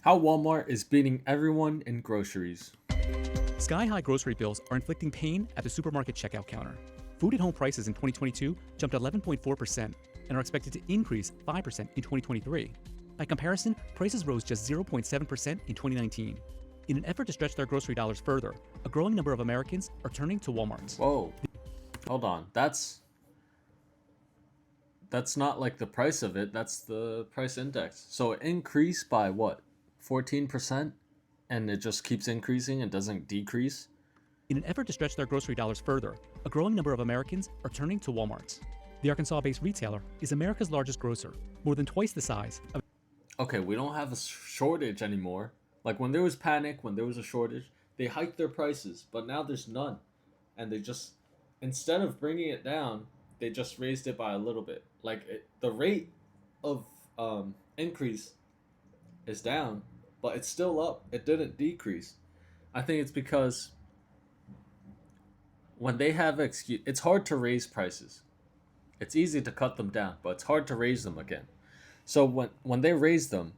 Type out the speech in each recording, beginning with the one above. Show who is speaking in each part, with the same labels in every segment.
Speaker 1: How Walmart is beating everyone in groceries.
Speaker 2: Sky-high grocery bills are inflicting pain at the supermarket checkout counter. Food at home prices in 2022 jumped 11.4% and are expected to increase 5% in 2023. By comparison, prices rose just 0.7% in 2019. In an effort to stretch their grocery dollars further, a growing number of Americans are turning to Walmart.
Speaker 1: Whoa, hold on. That's not like the price of it. That's the price index. So it increased by what? 14%, and it just keeps increasing and doesn't decrease.
Speaker 2: In an effort to stretch their grocery dollars further, a growing number of Americans are turning to Walmart. The Arkansas-based retailer is America's largest grocer, more than twice the size of.
Speaker 1: Okay, we don't have a shortage anymore. Like when there was panic, when there was a shortage, they hiked their prices, but now there's none. And they just, instead of bringing it down, they just raised it by a little bit. The rate of increase is down, but it's still up. It didn't decrease. I think it's because when they have it's hard to raise prices. It's easy to cut them down, but it's hard to raise them again. So when they raised them,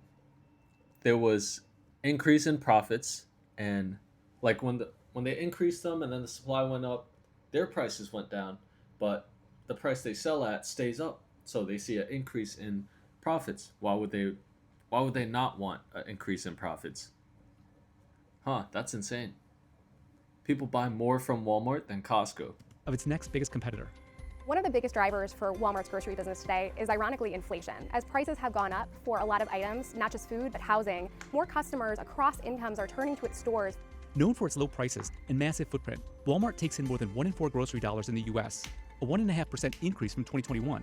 Speaker 1: there was increase in profits, and like when they increased them and then the supply went up, their prices went down, but the price they sell at stays up. So they see an increase in profits. Why would they not want an increase in profits? That's insane. People buy more from Walmart than Costco.
Speaker 2: Of its next biggest competitor.
Speaker 3: One of the biggest drivers for Walmart's grocery business today is ironically inflation. As prices have gone up for a lot of items, not just food, but housing, more customers across incomes are turning to its stores.
Speaker 2: Known for its low prices and massive footprint, Walmart takes in more than 1 in 4 grocery dollars in the U.S., a 1.5% increase from 2021.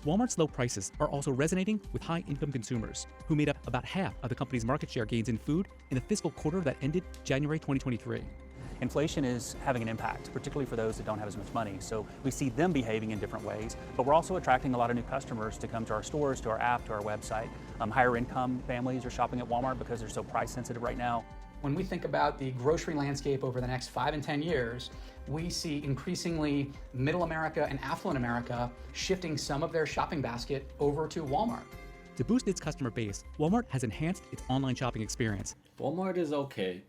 Speaker 2: Walmart's low prices are also resonating with high-income consumers, who made up about half of the company's market share gains in food in the fiscal quarter that ended January 2023.
Speaker 4: Inflation is having an impact, particularly for those that don't have as much money. So we see them behaving in different ways, but we're also attracting a lot of new customers to come to our stores, to our app, to our website. Higher income families are shopping at Walmart because they're so price sensitive right now.
Speaker 5: When we think about the grocery landscape over the next 5 and 10 years, we see increasingly middle America and affluent America shifting some of their shopping basket over to Walmart.
Speaker 2: To boost its customer base, Walmart has enhanced its online shopping experience.
Speaker 1: Walmart is okay.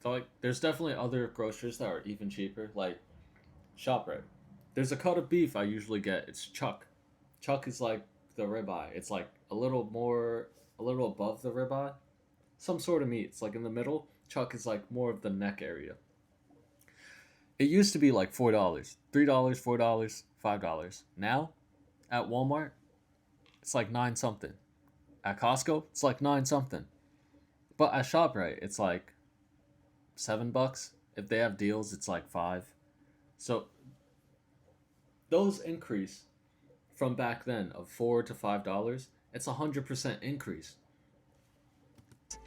Speaker 1: So there's definitely other grocers that are even cheaper, like ShopRite. There's a cut of beef I usually get. It's chuck. Chuck is like the ribeye. It's like a little above the ribeye. Some sort of meat. It's like in the middle. Chuck is like more of the neck area. It used to be like $4, $3, $4, $5. Now, at Walmart, it's like 9 something. At Costco, it's like 9 something. But at ShopRite, it's like $7. If they have deals, it's like 5. So those increase from back then of $4 to $5. It's 100% increase.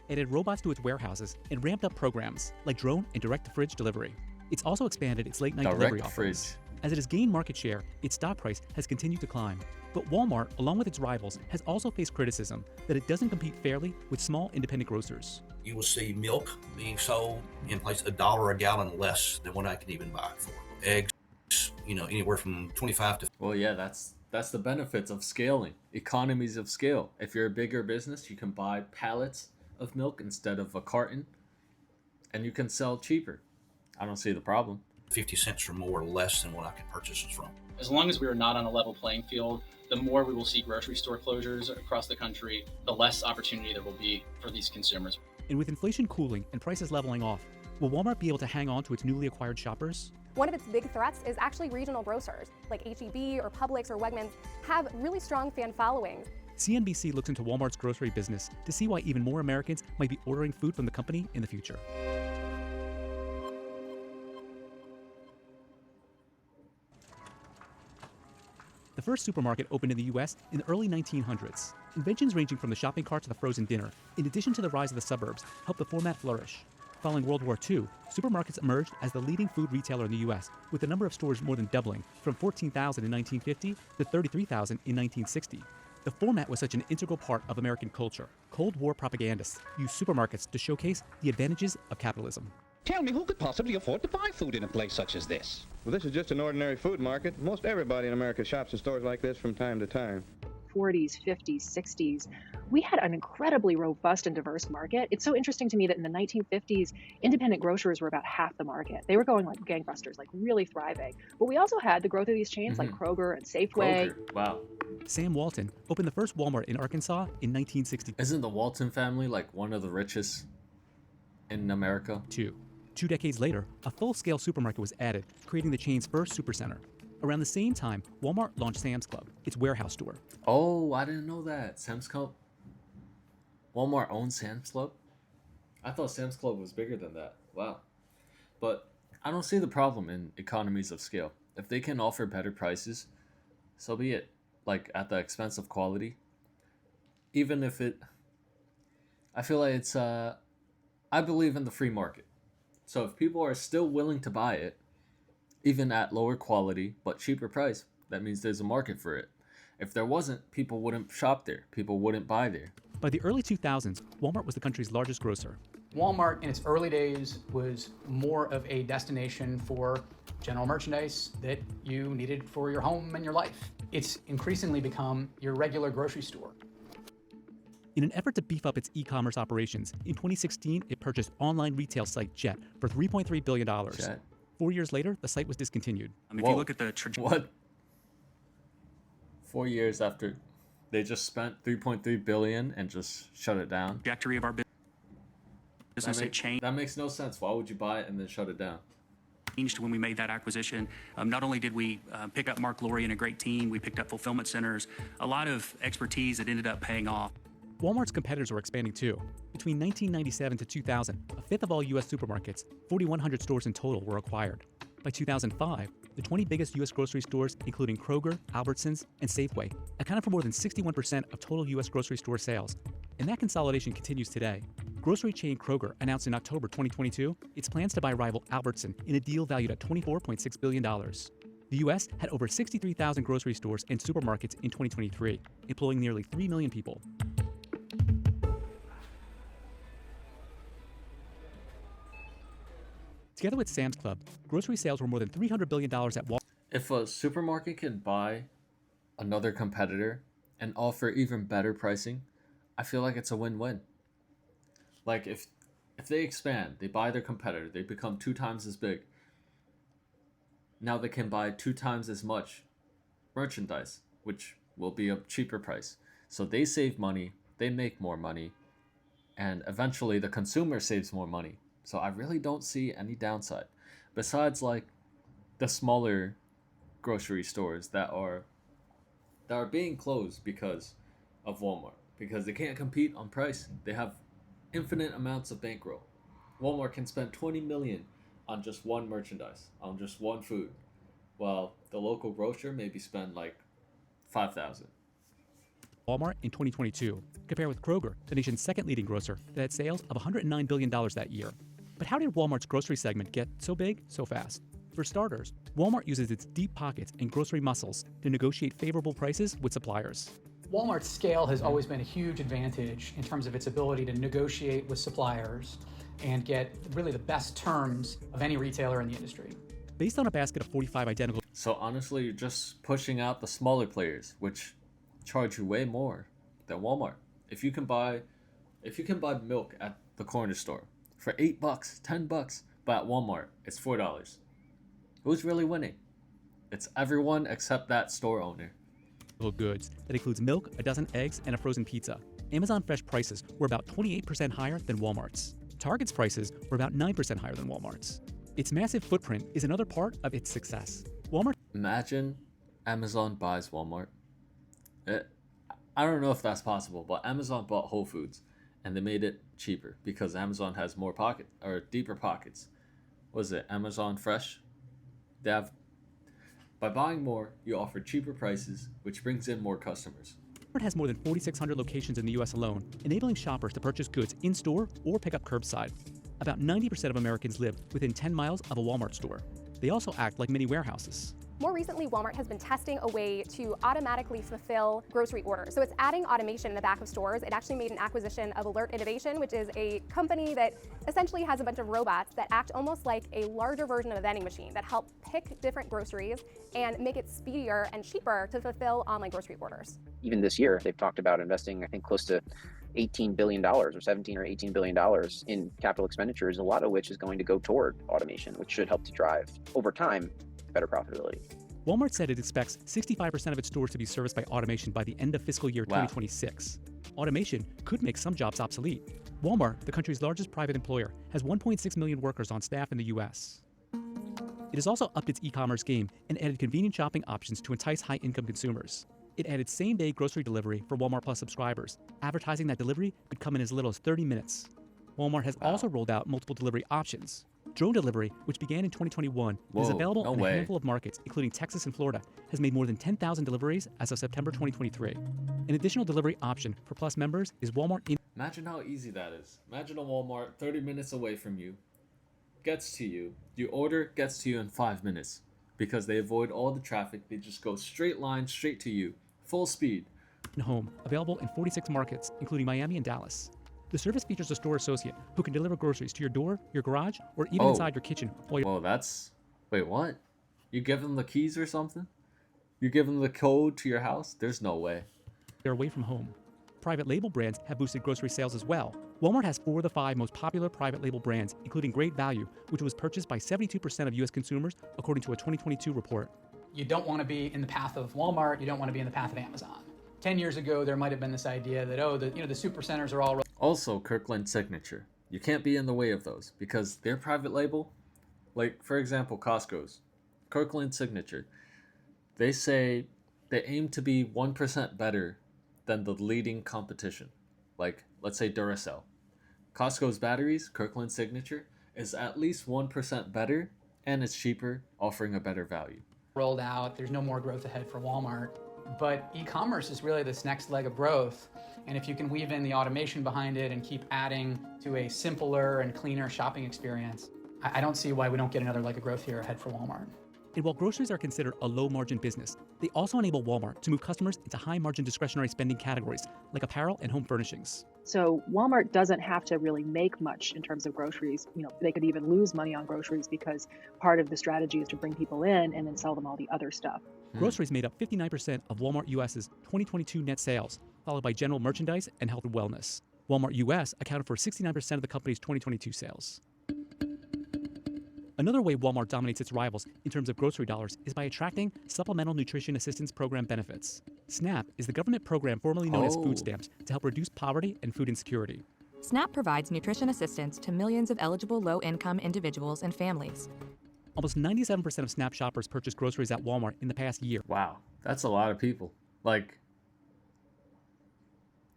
Speaker 2: It added robots to its warehouses and ramped up programs like drone and direct-to-fridge delivery. It's also expanded its late-night delivery offerings. As it has gained market share, its stock price has continued to climb. But Walmart, along with its rivals, has also faced criticism that it doesn't compete fairly with small independent grocers.
Speaker 6: You will see milk being sold in place $1 a gallon less than what I can even buy it for. Eggs, anywhere from 25 to.
Speaker 1: Well, yeah, that's the benefits of scaling. Economies of scale. If you're a bigger business, you can buy pallets of milk instead of a carton, and you can sell cheaper. I don't see the problem.
Speaker 6: 50 cents or more less than what I can purchase it from.
Speaker 7: As long as we are not on a level playing field, the more we will see grocery store closures across the country, the less opportunity there will be for these consumers.
Speaker 2: And with inflation cooling and prices leveling off, will Walmart be able to hang on to its newly acquired shoppers?
Speaker 3: One of its big threats is actually regional grocers, like H-E-B or Publix or Wegmans, have really strong fan followings.
Speaker 2: CNBC looks into Walmart's grocery business to see why even more Americans might be ordering food from the company in the future. The first supermarket opened in the U.S. in the early 1900s. Inventions ranging from the shopping cart to the frozen dinner, in addition to the rise of the suburbs, helped the format flourish. Following World War II, supermarkets emerged as the leading food retailer in the U.S., with the number of stores more than doubling from 14,000 in 1950 to 33,000 in 1960. The format was such an integral part of American culture. Cold War propagandists used supermarkets to showcase the advantages of capitalism.
Speaker 8: Tell me, who could possibly afford to buy food in a place such as this?
Speaker 9: Well, this is just an ordinary food market. Most everybody in America shops in stores like this from time to time.
Speaker 10: 40s, 50s, 60s, we had an incredibly robust and diverse market. It's so interesting to me that in the 1950s, independent grocers were about half the market. They were going like gangbusters, like really thriving. But we also had the growth of these chains like Kroger and Safeway.
Speaker 1: Kroger, wow.
Speaker 2: Sam Walton opened the first Walmart in Arkansas in 1960.
Speaker 1: Isn't the Walton family like one of the richest in America?
Speaker 2: 2 decades later, a full-scale supermarket was added, creating the chain's first supercenter. Around the same time, Walmart launched Sam's Club, its warehouse store.
Speaker 1: Oh, I didn't know that. Sam's Club? Walmart owns Sam's Club? I thought Sam's Club was bigger than that. Wow. But I don't see the problem in economies of scale. If they can offer better prices, so be it. Like at the expense of quality. Even if it... I feel like it's... I believe in the free market. So if people are still willing to buy it, even at lower quality but cheaper price, that means there's a market for it. If there wasn't, people wouldn't shop there. People wouldn't buy there.
Speaker 2: By the early 2000s, Walmart was the country's largest grocer.
Speaker 5: Walmart in its early days was more of a destination for general merchandise that you needed for your home and your life. It's increasingly become your regular grocery store.
Speaker 2: In an effort to beef up its e-commerce operations, in 2016, it purchased online retail site Jet for $3.3 billion.
Speaker 1: Jet?
Speaker 2: 4 years later, the site was discontinued.
Speaker 4: If you look at the
Speaker 1: What? 4 years after they just spent $3.3 billion and just shut it down?
Speaker 4: trajectory of our business, it changed.
Speaker 1: That makes no sense. Why would you buy it and then shut it down?
Speaker 4: Changed when we made that acquisition. Not only did we pick up Mark Laurie and a great team, we picked up fulfillment centers, a lot of expertise that ended up paying off.
Speaker 2: Walmart's competitors were expanding too. Between 1997 to 2000, a fifth of all U.S. supermarkets, 4,100 stores in total, were acquired. By 2005, the 20 biggest U.S. grocery stores, including Kroger, Albertsons, and Safeway, accounted for more than 61% of total U.S. grocery store sales. And that consolidation continues today. Grocery chain Kroger announced in October 2022 its plans to buy rival Albertson in a deal valued at $24.6 billion. The U.S. had over 63,000 grocery stores and supermarkets in 2023, employing nearly 3 million people. Together with Sam's Club, grocery sales were more than $300 billion at Walmart.
Speaker 1: If a supermarket can buy another competitor and offer even better pricing, I feel like it's a win-win. Like if they expand, they buy their competitor, they become 2 times as big. Now they can buy 2 times as much merchandise, which will be a cheaper price. So they save money, they make more money, and eventually the consumer saves more money. So I really don't see any downside. Besides like the smaller grocery stores that are being closed because of Walmart. Because they can't compete on price. They have infinite amounts of bankroll. Walmart can spend $20 million on just one merchandise, on just one food. While the local grocer maybe spend like $5,000.
Speaker 2: Walmart in 2022, compared with Kroger, the nation's second leading grocer, that had sales of $109 billion that year. But how did Walmart's grocery segment get so big so fast? For starters, Walmart uses its deep pockets and grocery muscles to negotiate favorable prices with suppliers.
Speaker 5: Walmart's scale has always been a huge advantage in terms of its ability to negotiate with suppliers and get really the best terms of any retailer in the industry.
Speaker 2: Based on a basket of 45 identical...
Speaker 1: So honestly, you're just pushing out the smaller players, which charge you way more than Walmart. If you can buy milk at the corner store for $8, $10, but at Walmart it's $4. Who's really winning? It's everyone except that store owner.
Speaker 2: Goods that includes milk, a dozen eggs, and a frozen pizza. Amazon Fresh prices were about 28% higher than Walmart's. Target's prices were about 9% higher than Walmart's. Its massive footprint is another part of its success. Walmart.
Speaker 1: Imagine Amazon buys Walmart. I don't know if that's possible, but Amazon bought Whole Foods and they made it cheaper because Amazon has more deeper pockets. Was it Amazon Fresh? By buying more, you offer cheaper prices, which brings in more customers.
Speaker 2: Walmart has more than 4,600 locations in the U.S. alone, enabling shoppers to purchase goods in-store or pick up curbside. About 90% of Americans live within 10 miles of a Walmart store. They also act like mini warehouses.
Speaker 3: More recently, Walmart has been testing a way to automatically fulfill grocery orders. So it's adding automation in the back of stores. It actually made an acquisition of Alert Innovation, which is a company that essentially has a bunch of robots that act almost like a larger version of a vending machine that help pick different groceries and make it speedier and cheaper to fulfill online grocery orders.
Speaker 11: Even this year, they've talked about investing, I think, close to $18 billion or 17 or $18 billion in capital expenditures, a lot of which is going to go toward automation, which should help to drive, over time, better profitability.
Speaker 2: Walmart said it expects 65% of its stores to be serviced by automation by the end of fiscal year 2026. Automation could make some jobs obsolete. Walmart, the country's largest private employer, has 1.6 million workers on staff in the U.S. It has also upped its e-commerce game and added convenient shopping options to entice high-income consumers. It added same-day grocery delivery for Walmart Plus subscribers, advertising that delivery could come in as little as 30 minutes. Walmart has also rolled out multiple delivery options. Drone delivery, which began in 2021, is available in a handful of markets, including Texas and Florida, has made more than 10,000 deliveries as of September 2023. An additional delivery option for Plus members is Walmart.
Speaker 1: Imagine how easy that is. Imagine a Walmart 30 minutes away from you, gets to you, you order, gets to you in 5 minutes. Because they avoid all the traffic, they just go straight line, straight to you, full speed.
Speaker 2: Home, available in 46 markets, including Miami and Dallas. The service features a store associate who can deliver groceries to your door, your garage, or even inside your kitchen. Wait,
Speaker 1: what? You give them the keys or something? You give them the code to your house? There's no way.
Speaker 2: They're away from home. Private label brands have boosted grocery sales as well. Walmart has 4 of the 5 most popular private label brands, including Great Value, which was purchased by 72% of U.S. consumers, according to a 2022 report.
Speaker 5: You don't want to be in the path of Walmart. You don't want to be in the path of Amazon. 10 years ago, there might have been this idea that, the supercenters are all...
Speaker 1: Also, Kirkland Signature. You can't be in the way of those because their private label, like, for example, Costco's, Kirkland Signature, they say they aim to be 1% better than the leading competition. Like, let's say Duracell. Costco's batteries, Kirkland Signature, is at least 1% better and it's cheaper, offering a better value.
Speaker 5: Rolled out, there's no more growth ahead for Walmart. But e-commerce is really this next leg of growth. And if you can weave in the automation behind it and keep adding to a simpler and cleaner shopping experience, I don't see why we don't get another leg of growth here ahead for Walmart.
Speaker 2: And while groceries are considered a low-margin business, they also enable Walmart to move customers into high-margin discretionary spending categories like apparel and home furnishings.
Speaker 10: So Walmart doesn't have to really make much in terms of groceries. They could even lose money on groceries because part of the strategy is to bring people in and then sell them all the other stuff.
Speaker 2: Groceries made up 59% of Walmart US's 2022 net sales, followed by general merchandise and health and wellness. Walmart US accounted for 69% of the company's 2022 sales. Another way Walmart dominates its rivals in terms of grocery dollars is by attracting Supplemental Nutrition Assistance Program benefits. SNAP is the government program formerly known as food stamps to help reduce poverty and food insecurity.
Speaker 12: SNAP provides nutrition assistance to millions of eligible low-income individuals and families.
Speaker 2: Almost 97% of SNAP shoppers purchased groceries at Walmart in the past year.
Speaker 1: Wow, that's a lot of people. Like,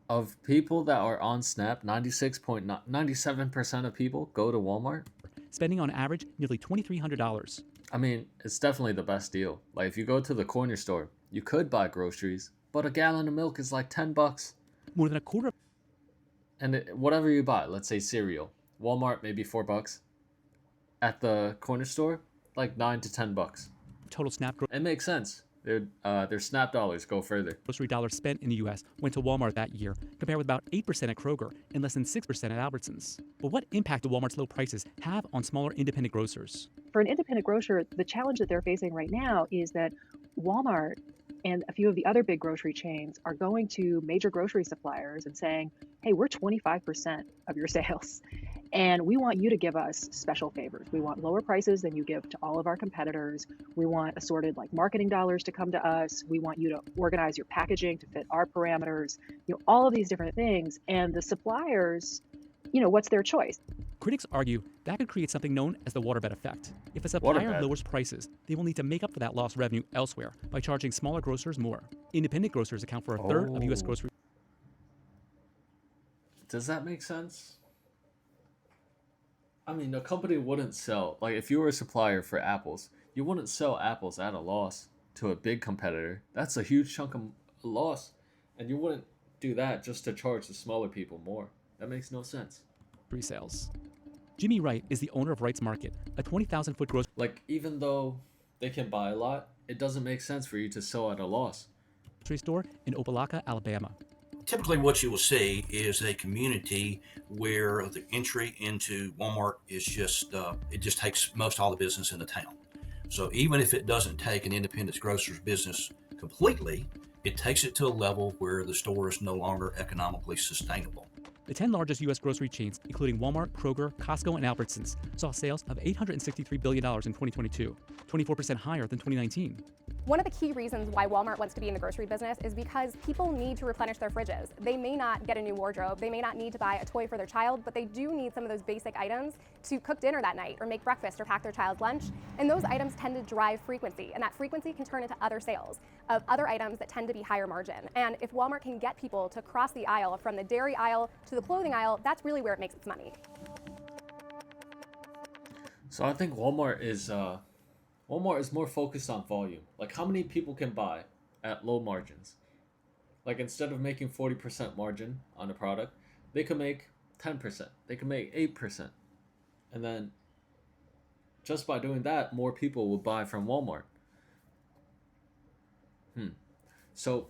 Speaker 1: of people that are on SNAP, 97% of people go to Walmart.
Speaker 2: Spending on average nearly $2,300.
Speaker 1: I mean, it's definitely the best deal. Like, if you go to the corner store, you could buy groceries, but a gallon of milk is like $10.
Speaker 2: More than a quarter.
Speaker 1: And whatever you buy, let's say cereal, Walmart maybe $4. At the corner store, like $9 to $10.
Speaker 2: Total SNAP.
Speaker 1: It makes sense. Their SNAP dollars go further.
Speaker 2: Grocery dollars spent in the U.S. went to Walmart that year, compared with about 8% at Kroger and less than 6% at Albertsons. But what impact do Walmart's low prices have on smaller independent grocers?
Speaker 10: For an independent grocer, the challenge that they're facing right now is that Walmart and a few of the other big grocery chains are going to major grocery suppliers and saying, hey, we're 25% of your sales. And we want you to give us special favors. We want lower prices than you give to all of our competitors. We want assorted marketing dollars to come to us. We want you to organize your packaging to fit our parameters, all of these different things. And the suppliers, what's their choice?
Speaker 2: Critics argue that could create something known as the waterbed effect. If a supplier lowers prices, they will need to make up for that lost revenue elsewhere by charging smaller grocers more. Independent grocers account for a third of U.S. grocery.
Speaker 1: Does that make sense? I mean, a company wouldn't sell, if you were a supplier for apples, you wouldn't sell apples at a loss to a big competitor. That's a huge chunk of loss. And you wouldn't do that just to charge the smaller people more. That makes no sense.
Speaker 2: Sales. Jimmy Wright is the owner of Wright's Market, a 20,000-foot grocery.
Speaker 1: Even though they can buy a lot, it doesn't make sense for you to sell at a loss.
Speaker 2: Grocery store in Opelika, Alabama.
Speaker 6: Typically, what you will see is a community where the entry into Walmart is just it just takes most all the business in the town. So even if it doesn't take an independent grocer's business completely, it takes it to a level where the store is no longer economically sustainable.
Speaker 2: The 10 largest U.S. grocery chains, including Walmart, Kroger, Costco, and Albertsons, saw sales of $863 billion in 2022, 24% higher than 2019.
Speaker 3: One of the key reasons why Walmart wants to be in the grocery business is because people need to replenish their fridges. They may not get a new wardrobe, they may not need to buy a toy for their child, but they do need some of those basic items to cook dinner that night or make breakfast or pack their child's lunch. And those items tend to drive frequency, and that frequency can turn into other sales of other items that tend to be higher margin. And if Walmart can get people to cross the aisle from the dairy aisle to the clothing aisle, that's really where it makes its money.
Speaker 1: So I think Walmart is more focused on volume. Like how many people can buy at low margins. Like instead of making 40% margin on a product, they could make 10%. They could make 8%. And then just by doing that, more people will buy from Walmart. So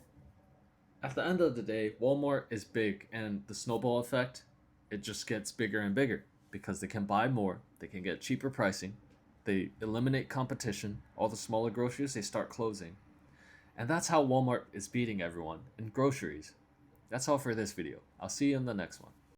Speaker 1: at the end of the day, Walmart is big, and the snowball effect, it just gets bigger and bigger because they can buy more, they can get cheaper pricing, they eliminate competition, all the smaller groceries, they start closing. And that's how Walmart is beating everyone in groceries. That's all for this video. I'll see you in the next one.